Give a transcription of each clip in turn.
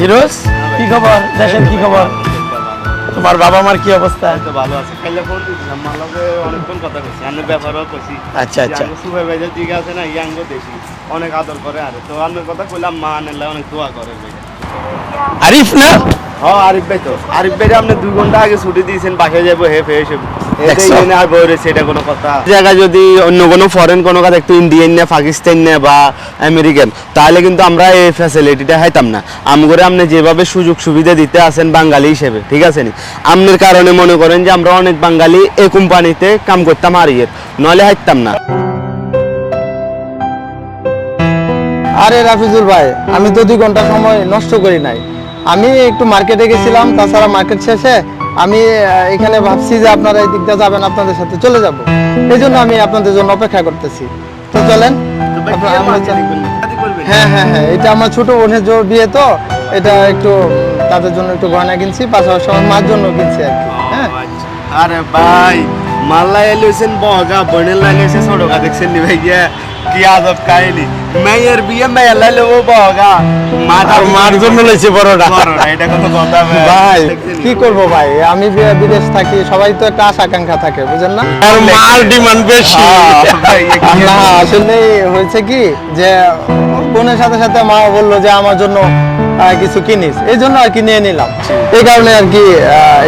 ফিরোজ, কি খবর? দেশের কি খবর? তোমার বাবা মার কি অবস্থা? ভালো আছে। খাইলে ফোন দিছিলাম, মালকে অনেকক্ষণ কথা কইছি, আন্নের ব্যাপারও কইছি। আচ্ছা আচ্ছা। সুপারভাইজার ঠিক আছে না, ইয়াঙ্গ দেশি অনেক আদর করে। আরে তো আন্নের কথা কইলাম, মা আন্নের অনেক দোয়া করে। আরিফ না? হ্যাঁ আরিফ ভাই তো। আরিফ ভাই আপনি 2 ঘন্টা আগে ছুটি দিয়েছেন, বাসায় যাবো হে ফেস আর বইরে সেটা কোনো কথা। জায়গা যদি অন্য কোনো ফরেন কোনো কাজ একটু ইন্ডিয়ান না, পাকিস্তান না বা আমেরিকান, তাহলে কিন্তু আমরা এই ফ্যাসিলিটিটা হাইতাম না। আমগরে আপনি যেভাবে সুযোগ সুবিধা দিতে আছেন বাঙালি হিসেবে, ঠিক আছে নি? আপনার কারণে মনে করেন যে আমরা অনেক বাঙালি এই কোম্পানিতে কাম করতাম হারিয়ে, নইলে হাইতাম না। আরে রাফিজুল ভাই, আমি তো 2 ঘন্টা সময় নষ্ট করি নাই। আমি একটু মার্কেটে গেছিলাম, তাছাড়া মার্কেট শেষে আমি এখানে ভাবছি যে আপনারা এই দিকটা যাবেন, আপনাদের সাথে চলে যাব। এই জন্য আমি আপনাদের জন্য অপেক্ষা করতেছি। তো চলেন। হ্যাঁ হ্যাঁ হ্যাঁ, এটা আমার ছোট বোনের বিয়ে, তো এটা একটু তাদের জন্য একটু গয়না কিনছি, পাশাপাশি আমার মার জন্য কিনছি আর কি। হ্যাঁ আরে ভাই, মাল্লাই লইছেন বগা, বনের লাগাইছে ছোটকা, দেখছেন নি ভাই? কি আদব কাহিনী। মেয়ের বিয়ে মেয়ে লাইলে ও বগা, মার জন্য লইছে বড়টা। এটা কোনো কথা ভাই? কি করব ভাই, আমি বিদেশ থাকি, সবাই তো একটা আশা আকাঙ্ক্ষা থাকে, বুঝেন না? আর মার ডিমান্ড বেশি। না আসলে হয়েছে কি যে বোনের সাথে সাথে মা বললো যে আমার জন্য কিছু কিনিস, এই জন্য আর কি নিয়ে নিলাম। এই কারণে আর কি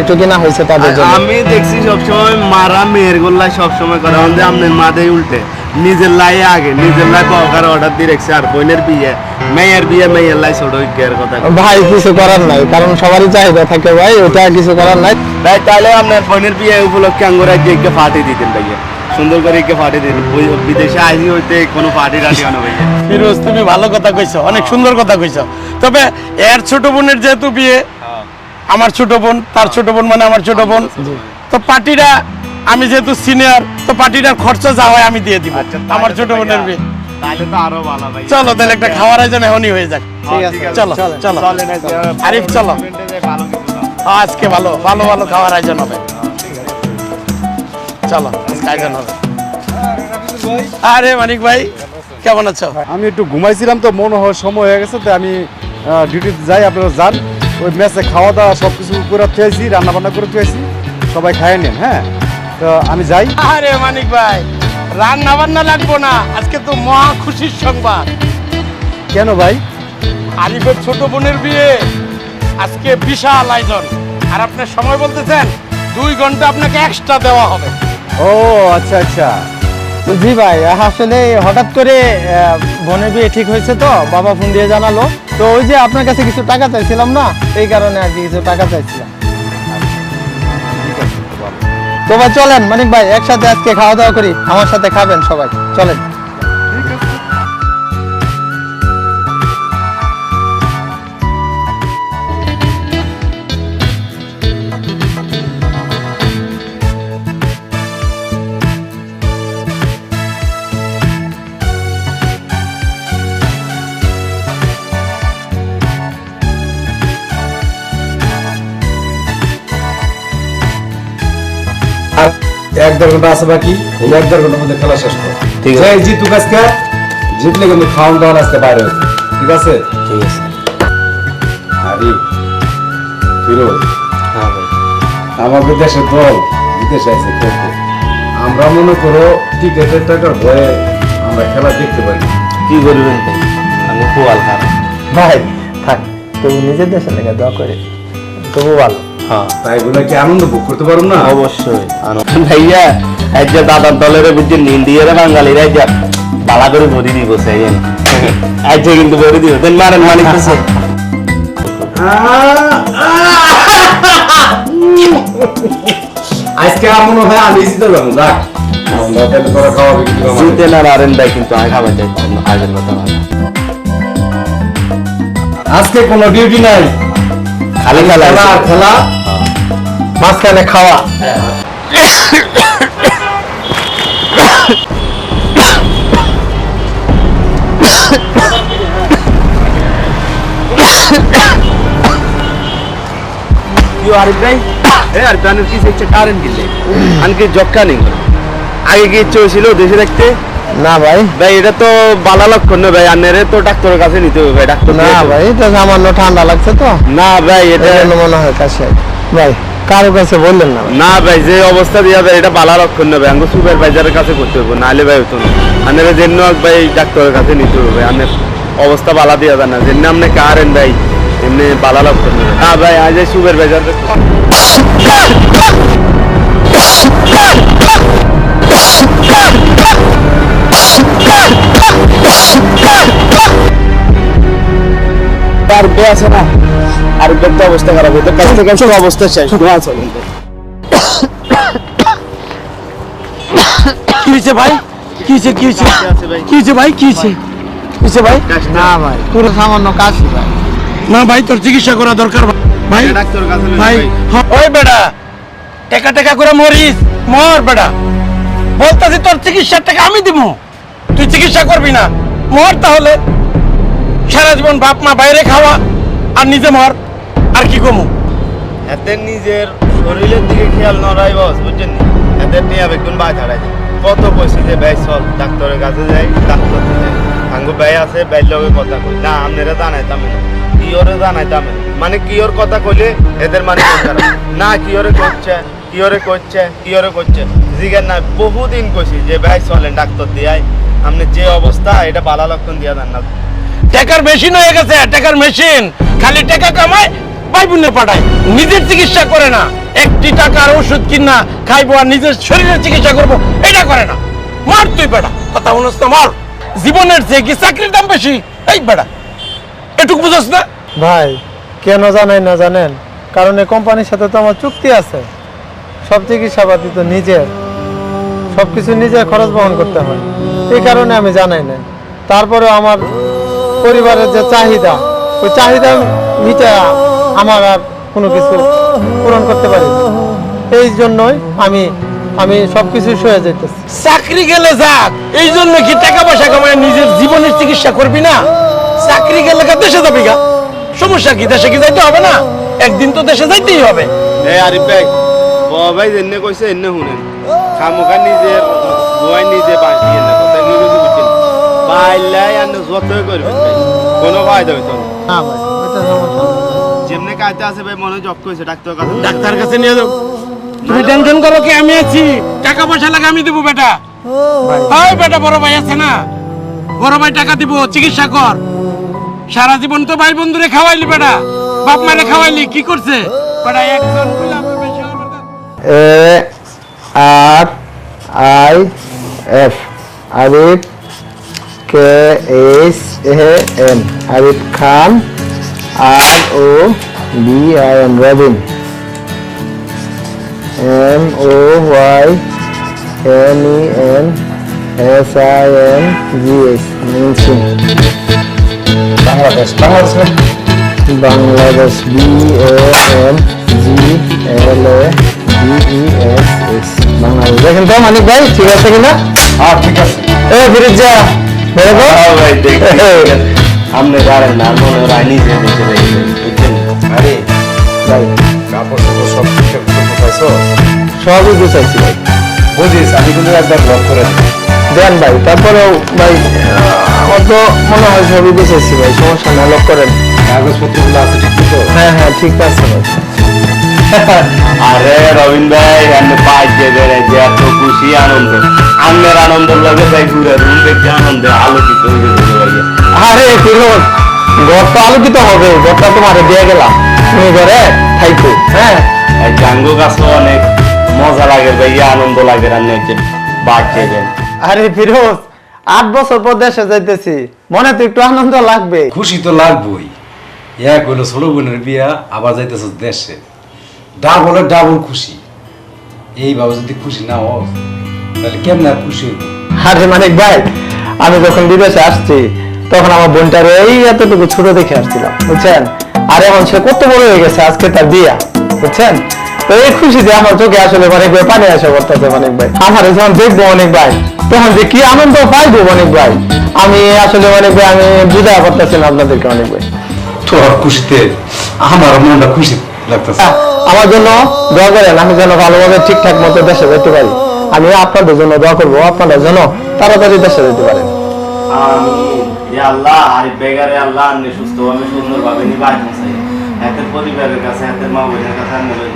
একটু কিনা হয়েছে তাদের জন্য। আমি দেখছি সবসময় মারা মেয়ের গোল্লায় সবসময় করে, আমাদের আমনের মাদের উল্টে নিজের লাই আগে, নিজের লাই বকার অর্ডার দিয়ে রেখেছে। আর বোনের বিয়ে মেয়ের বিয়ে মেয়ের লাই ছোট ঐক্যের কথা ভাই কিছু করার নাই, কারণ সবারই চাহিদা থাকে ভাই, ওটা কিছু করার নাই। ভাই তাহলে আপনার বোনের বিয়ে উপলক্ষে আঙ্গুরা গিয়ে পার্টি দিতেন ভাইয়া, সুন্দর করে একে পার্টি দিতেন। বিদেশে আইনি হইতে কোনো পার্টি টাটি আনো ভাইয়া। ফিরোজ, তুমি ভালো কথা কইছো, অনেক সুন্দর কথা কইছো। তবে এর ছোট বোনের যেহেতু বিয়ে, আমার ছোট বোন, তার ছোট বোন মানে আমার ছোট বোন, তো পার্টিটা আমি যেহেতু সিনিয়র, তো পার্টিটার খরচা যা হয় আমি দিয়ে দিব। আমার ছোট বোনের বিয়ে, তাহলে তো আরো ভালো ভাই। চলো তাহলে একটা খাওয়ার আয়োজন এখনই হয়ে যাক। ঠিক আছে, চলো চলো আরিফ, চলো আজকে ভালো ভালো ভালো খাওয়ার আয়োজন হবে। চলো আজকে আয়োজন হবে। আরে মানিক ভাই, কেমন আছো? আমি একটু ঘুমাইছিলাম, তো মনে হয় সময় হয়ে গেছে, তো আমি ডিউটিতে যাই। আপনারা যান, ওই ম্যাচে খাওয়া দাওয়া সব কিছু করে থুয়েছি, রান্না বান্না করে থুয়েছি, সবাই খাইয়ে নেন। হ্যাঁ, তো আমি যাই। আরে মানিক ভাই, রান্না বান্না লাগবো না, আজকে তো মহা খুশির সংবাদ। কেন ভাই? আরিফের ছোট বোনের বিয়ে, আজকে বিশাল আয়োজন। আর আপনার সময় বলতেছেন 2 ঘন্টা আপনাকে এক্সট্রা দেওয়া হবে। ও আচ্ছা আচ্ছা। জি ভাই, আসলে হঠাৎ করে বোনের বিয়ে ঠিক হয়েছে, তো বাবা ফোন দিয়ে জানালো। তো ওই যে আপনার কাছে কিছু টাকা চাইছিলাম না, এই কারণে আর কি কিছু টাকা চাইছিলাম। তো ভাই চলেন মানিক ভাই, একসাথে আজকে খাওয়া দাওয়া করি, আমার সাথে খাবেন সবাই, চলেন। আর 1-1.5 ঘন্টা আছে বাকি, 1-1.5 ঘন্টার মধ্যে খেলা শেষ করো। ঠিক আছে, জিতুক আজকে, জিতলে কিন্তু খাওয়ান দাওয়ান আসতে বাইরে হয়েছে। ঠিক আছে? ঠিক আছে। আরে ফিরোজ, হ্যাঁ ভাই, আমাদের দেশের দল বিদেশে আছে খেলতে, আমরা মনে করো টিকেটের টাকার ভয়ে আমরা খেলা দেখতে পারি। কি করবেন ভাই? আমি পোয়াল খারাপ ভাই থাক, তবু নিজের দেশে লেগে দোয়া করে, তবু ভালো। হ্যাঁ তাই বলে কি আনন্দ ভোগ করতে পারো না? অবশ্যই। ভাইয়া এই যে দাদার দলের বুঝছেন, ইন্ডিয়ার বাঙালিরা এই যে বালা করে ভরি দিব চাইছেন, আজকে কিন্তু ভরি দিব দেন, মারেন মালিক আছে। আজকে মনে হয় আমি জিতে যাবো। দেখ আমরা তাহলে তোরা খাওয়াবি কিন্তু আমাদের। জিতে না আরেন ভাই, কিন্তু আমি খাবার চাই আগের কথা না। আজকে কোনো ডিউটি নাই, খালি খেলা খেলা আর খেলা, মাঝখানে খাওয়া। আরিফ ভাই, আর প্রাণের কি ইচ্ছে কারেন্ট গিলে আনকে জক্কা নেই। আগে কি ইচ্ছে হয়েছিল দেশে থাকতে, না ভাই, ভাই এটা তো বালা লক্ষণ না ভাই, আনেরে তো ডাক্তারের কাছে নিতে হবে ভাই, ডাক্তার না ভাই, এটা সামান্য ঠান্ডা লাগছে তো, না ভাই এটা এটা মনে হয় কাশি। ভাই কারো কাছে বললেন না ভাই? না ভাই, যে অবস্থা দিয়া ভাই এটা বালা লক্ষণ না ভাই, আমাকে সুপারভাইজারের কাছে করতে হবে, নাহলে ভাই হতো না। আনেরে জন্য ভাই ডাক্তারের কাছে নিতে হবে ভাই, আনের অবস্থা বালা দিয়া যায় না, যেন আপনি কারেন ভাই এমনি বালা লক্ষণ না। না ভাই আজ সুপারভাইজার আর বে আছে না, আর বেদ অবস্থা খারাপ হতো, কাছ থেকে সব অবস্থা শেষ দোয়া চলেন। কি হয়েছে ভাই? কি হয়েছে? কি হয়েছে? কি হয়েছে ভাই? কি হয়েছে? কি হয়েছে ভাই? না ভাই, পুরো সামান্য কাশি ভাই। না ভাই, তোর চিকিৎসা করা দরকার ভাই। ডাক্তারের কাছে ভাই ওই বেটা, টাকা টাকা করে মরিস, মর বেটা। বলতাছি তোর চিকিৎসার টাকা আমি দিব, তুই চিকিৎসা করবি না, মর তাহলে। সারা জীবন বাপ মা বাইরে খাওয়া আর নিজে মর, আর কি কমু? এদের নিজের শরীরের দিকে খেয়াল নড়াই বস, বুঝছেন? এদের নিয়ে বেগুন বাই ছাড়াই কত কইছে যে ভাই চল ডাক্তারের কাছে যাই, ডাক্তার যাই আঙ্গু ভাই আছে, ভাইয়ের লগে কথা কই না, আপনারা জানাইতাম না, কিওরে জানাইতাম না, মানে কিওর কথা কইলে এদের মানে না কিওরে করছে, কিওরে করছে, কিওরে করছে জিজ্ঞেস না। বহুদিন কইছি যে ভাই চলেন ডাক্তার দিয়াই, আপনি যে অবস্থা এটা বালা লক্ষণ দিয়া দেন না। টাকার মেশিন হয়ে গেছে, টাকার মেশিন, খালি টাকা কামায়, ভাই বোনে পাঠায়, নিজের চিকিৎসা করে না। একটি টাকার ওষুধ কিনা খাইবো আর নিজের শরীরের চিকিৎসা করবো, এটা করে না। মর তুই বেটা, কথা বলছ না, মর। জীবনের চেয়ে কি চাকরির দাম বেশি? এই বেটা, এটুকু বুঝছ না? ভাই কেন জানাই না জানেন? কারণ এই কোম্পানির সাথে তো আমার চুক্তি আছে, সব চিকিৎসাপাতি তো নিজের, সবকিছু নিজের খরচ বহন করতে হয়, এই কারণে আমি জানাই না। তারপরে আমার পরিবারের যে চাহিদা, ওই চাহিদা মিটা আমার আর কোনো কিছু পূরণ করতে পারি না। এই জন্যই আমি সবকিছু সয়ে যেতেছি। চাকরি গেলে যাক, এই জন্য কি টাকা পয়সা কামায় নিজের জীবনের চিকিৎসা করবি না? চাকরি গেলে দেশে যাবি গা, সমস্যা কি? দেশে কি যাইতে হবে না? একদিন তো দেশে যাইতেই হবে। এই আরিফ ভাই, বাবা ভাই যেনে কইছে এনে শুনেন, খামুখা নিজের বই নিজে বাঁচিয়ে না, কথা কি বুঝি বুঝছেন? বাইলাই আর যতই করবেন ভাই কোনো ফায়দা হইতো না। না ভাই, ওইটা সমস্যা না। যেমনি কাজে আছে ভাই মনে জব কইছে ডাক্তার কাছে, ডাক্তার কাছে নিয়ে যাও। তুমি টেনশন করো কি, আমি আছি, টাকা পয়সা লাগে আমি দেবো বেটা। ভাই ওই বেটা বড় ভাই আছে না, বড় ভাই টাকা দিব, চিকিৎসা কর। সারা জীবন তো ভাই বন্ধুরে খাওয়াইলি বেটা, বাপ মারে খাওয়াইলি, কি করছে বেটা? একজন কইলে আমার বেশি হবে না। ARIF আরিফ, KHAN আরিফ খান, ROBIN Robin, MOYNENSINGS mincing, Bangladesh BANGLADESH Bangladesh. দেখেন তো মানিক ভাই ঠিক আছে কিনা? হ্যাঁ ঠিক আছে। এ ফিরিজ যা বেরোবো। ভাই দেখি আপনি জানেন না মনে হয় নিজে নিজে বুঝছেন? আরে ভাই কাপড় টাপড় সব ঠিকঠাক মতো পাইছো? সবই গুছাইছি ভাই। বুঝিস, আমি কিন্তু একবার ব্লক করে দিই। দেন ভাই, তারপরেও ভাই আমার তো মনে হয় সবই গুছাইছি ভাই, সমস্যা না, লক করেন। কাগজপত্রগুলো আছে ঠিক মতো? হ্যাঁ হ্যাঁ ঠিক আছে ভাই। আরে রবীন ভাই আপনি পাঁচ যে যে এত খুশি আনন্দ, আমের আনন্দ লাগে তাই ঘুরে রুম দেখতে আনন্দে আলোকিত হয়ে গেছে ভাই। আরে ফিরোজ, ঘর তো আলোকিত হবে, ঘরটা তোমারে দিয়ে গেলাম, তুমি ঘরে থাইকো। হ্যাঁ এই জাঙ্গু গাছ অনেক মজা লাগে ভাই, আনন্দ লাগে রান্না হচ্ছে বাড়ছে দেন। আরে ফিরোজ, 8 বছর পর দেশে যাইতেছি, মনে তো একটু আনন্দ লাগবে। খুশি তো লাগবেই। এক হইলো ছোট বোনের বিয়া, আবার যাইতেছ দেশে, ডাবল খুশি। এইভাবে যদি খুশি না হও তাহলে কেমন আর খুশি হইব? আরে মানিক ভাই, আমি যখন বিদেশে আসছি তখন আমার বোনটার এই এতটুকু ছোট দেখে আসছিলাম, বুঝছেন? আর এখন সে কত বড় হয়ে গেছে, আজকে তার বিয়া, বুঝছেন? তো এই খুশিতে আমার চোখে আসলে অনেক ভাই পানি আসা করতেছে অনেক ভাই। আমার যখন দেখবো অনেক ভাই, তখন যে কি আনন্দ পাইবো অনেক ভাই, আমি আসলে অনেক ভাই আমি বুঝা করতেছি না আপনাদেরকে অনেক ভাই। তোর খুশিতে আমার মনটা খুশি লাগতেছে। আমার জন্য দোয়া করেন, আমি যেন ভালোভাবে ঠিকঠাক মতো দেশে যেতে পারি। আমি আপনাদের জন্য দোয়া করবো, আপনাদের জন্য তাড়াতাড়ি দেশে যেতে পারেন। আমিন ইয়া আল্লাহ। আরিফ বেগারে আল্লাহ আন্নে সুস্থভাবে সুন্দরভাবে নি বাইতাম চাই হাতের পরিবারের কাছে হাতের মা বোনের কাছে আন্নে লই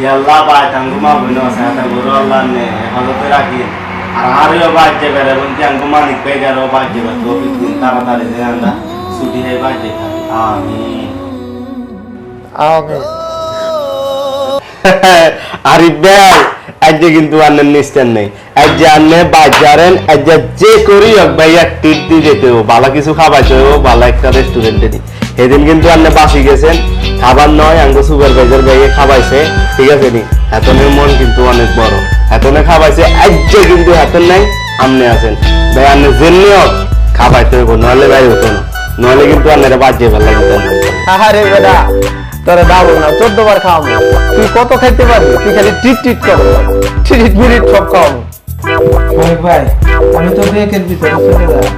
ইয়া আল্লাহ বাইতাঙ্গু মা বোন আছে হাতের গরু আল্লাহ আন্নে হেফাজতে রাখি আর আরও বাজ্যে বেড়ে এবং আঙ্গু মালিক বেগারও বাজ্যে বেড়ে তৌফিক দিন তাড়াতাড়ি যে আমরা ছুটি হয়ে বাজ্যে থাকি আমিন। আমিন। আরিফ ভাই আজকে কিন্তু আন্নের নিস্তেন নেই, আজকে আন্নে বাজারেন আজকে যে করি হোক ভাইয়া টিট দিয়ে যেতে হো, ভালো কিছু খাবাইতে হো, ভালো একটা রেস্টুরেন্টে দি। সেদিন কিন্তু আন্নে বাসি গেছেন, খাবার নয় আঙ্গ সুপারভাইজার ভাইয়ে খাবাইছে, ঠিক আছে নি। হেতনের মন কিন্তু অনেক বড়, হেতনে খাবাইছে আজকে কিন্তু হেতন নাই আমনে আছেন ভাই। আন্নে জেনে হোক খাবাইতে হইব, নইলে ভাই হতো না, নইলে কিন্তু আন্নের বাজিয়ে ভালো লাগতো না। আরে বেটা তোরা দাবো না 14 বার খাওয়াবো, তুই কত খাইতে পারবি? তুই খালি ট্রিট ট্রিট কর, ট্রিট মিরিট সব খাওয়াবো। ভাই আমি তো ব্রেকের ভিতরে চলে যাই,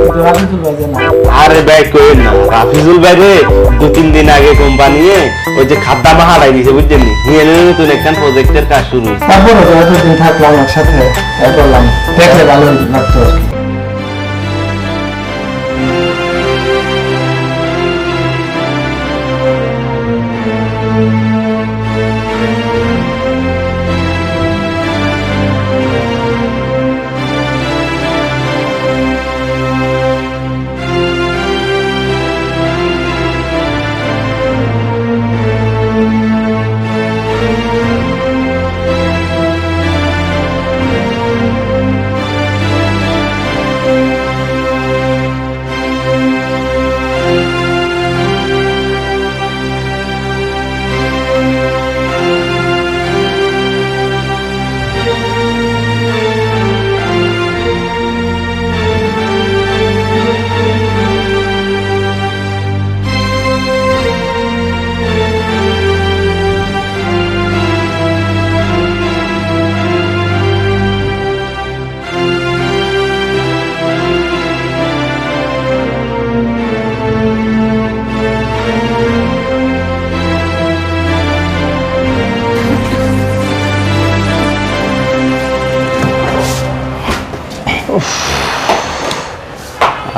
কিন্তু রাফিজুল ভাই জানা। আরে ভাই কইেন না, রাফিজুল ভাই রে 2-3 দিন আগে কোম্পানি ওই যে খাদ্যা হারাই দিয়েছে বুঝছেন নি, নিয়ে নতুন একটা প্রজেক্টের কাজ শুরু হয়েছে। তারপরে তো এতদিন থাকলাম একসাথে, তাই করলাম, দেখলে ভালো লাগতো আর কি।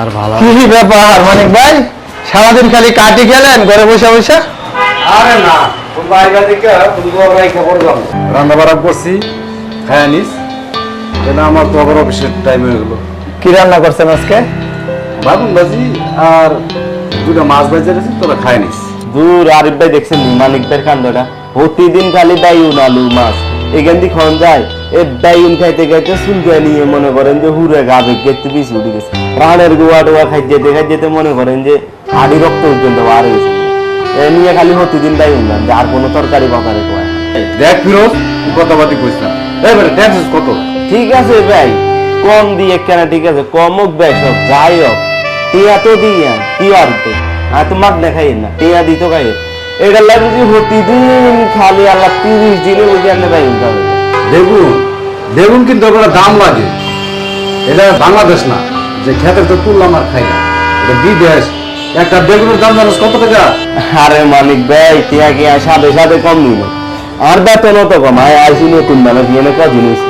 আর ভালো কি ব্যাপার মানিক ভাই, সারাদিন খালি কাটি গেলেন ঘরে বসে বসে? আরে না, কোন বাইরে থেকে তুমি তো রাই খবর দাও। রান্না বাড়া করছি, খায় নিস। এটা আমার তো আবার অফিসের টাইম হয়ে গেল। কি রান্না করছেন আজকে? বাগুন ভাজি আর দুটো মাছ ভাজি রেখেছি, তোরা খায় নিস। দূর আরিফ ভাই দেখছেন নি মানিক ভাইয়ের কাণ্ডটা, প্রতিদিন খালি ডাইউন আলু মাছ এখান থেকে খন যায়। এ ডাইউন খাইতে খাইতে চুলকা নিয়ে মনে করেন যে হুরে গা বেগে পিছু উঠে গেছে, প্রাণের গোয়া টোয়া খাই যেতে মনে করেন যে হাড়ি রক্ত পর্যন্ত বার হয়েছে। এ নিয়ে খালি প্রতিদিন ডাইউন না, যে আর কোনো তরকারি বাকারে কোয়ায়। দেখ ফিরোজ, কথাবার্তি কইস না। এবারে ট্যাক্স কত? ঠিক আছে ভাই, কম দিয়ে কেন, ঠিক আছে কম হোক ভাই, সব যাই হোক টিয়া তো দিয়া কি আর আর তো মাগ দেখাই না, টিয়া দিত খাই। এটা লাগে যে প্রতিদিন খালি আল্লাহ 30 দিনে বুঝে আনলে ভাই যাবে। বেগুন বেগুন কিন্তু ওগুলো দাম লাগে। এটা বাংলাদেশ না যে খেতে তো তুললাম আর খাই না, এটা বিদেশ। একটা বেগুনের দাম জানিস কত টাকা? আরে মানিক ভাই টিয়া কি সাথে সাথে কম নিল, আর বেতনও তো কম। আইসি নতুন মানে দিয়ে কদিন হয়েছে,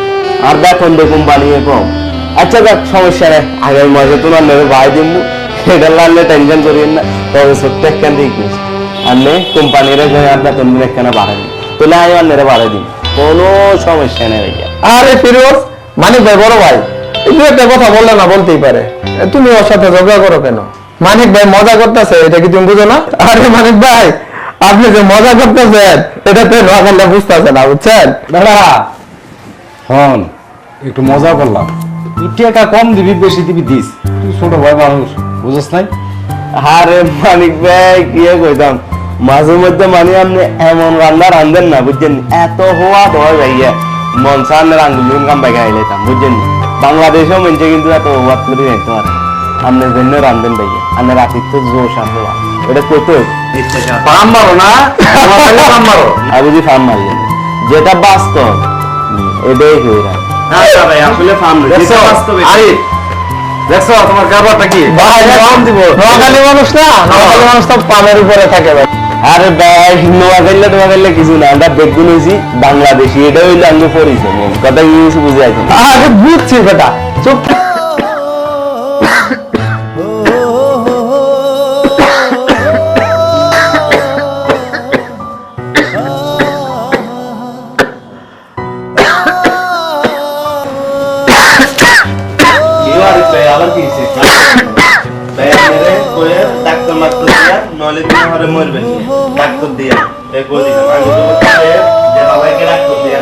আর বেতন দেখুন বানিয়ে কম। আচ্ছা দেখ সমস্যা নেই, আগামী মাসে তোমার নেবে ভাই দিব, এটা লাগলে টেনশন করিয়েন না। তবে সত্য একখান রিকোয়েস্ট, আপনি কোম্পানির আর বেতন দিন একখানা বাড়াই দিন, তাহলে আমি অন্যেরা বাড়াই দিন, কোনো সমস্যা নেই ভাইয়া। আরে ফিরোজ, মানিক ভাই বড় ভাই, এই একটা কথা বললে না বলতেই পারে, তুমি ওর সাথে ঝগড়া করো কেন? মানিক ভাই মজা করতেছে, এটা কি তুমি বুঝো না? আরে মানিক ভাই আপনি যে মজা করতেছেন এটা তো নোয়াখালী বুঝতেছে না, বুঝছেন? দাদা হন একটু মজা করলাম, তুই টাকা কম দিবি বেশি দিবি দিস, তুই ছোট ভাই মানুষ বুঝছ নাই। আরে মানিক ভাই কি কইতাম, মাঝে মধ্যে মানে আপনি এমন রান্না রান্ধেন না বুঝছেন, এত হওয়া হয় ভাইয়া মন সামনে আঙ্গুল কাম বাইকে আইলাইতাম বুঝছেন। বাংলাদেশেও মেনছে কিন্তু এত হওয়াত করে যাইতে পারে, আপনার জন্য রান্ধেন ভাইয়া, আপনার আতিথ্য জোশ আসে এটা কত পাম মারো না, পাম মারো। আর বুঝি ফার্ম মারি যেটা বাস্তব এটাই হয়ে যায়। আচ্ছা ভাই আসলে ফার্ম দেখছো আরিফ, দেখছো তোমার কারবারটা কি ভাই কম দিব, নোয়াখালী মানুষ না, নোয়াখালী মানুষ তো পামের উপরে থাকে ভাই। আরে ভাই নোয়াখালী কিছু না, আমরা বেগুন হয়েছি বাংলাদেশি, এটা হইলো আমি পরিচয় কথা কিছু বুঝে আছে। আরে বুঝছি বেটা, চুপ। আবার কি হয়েছে? ডাক্তার মাত্র দিয়া নলে মরবেন ডাক্তার দিয়া এ করে দিলাম আমি তো যে বাবাকে ডাক্তার দিয়া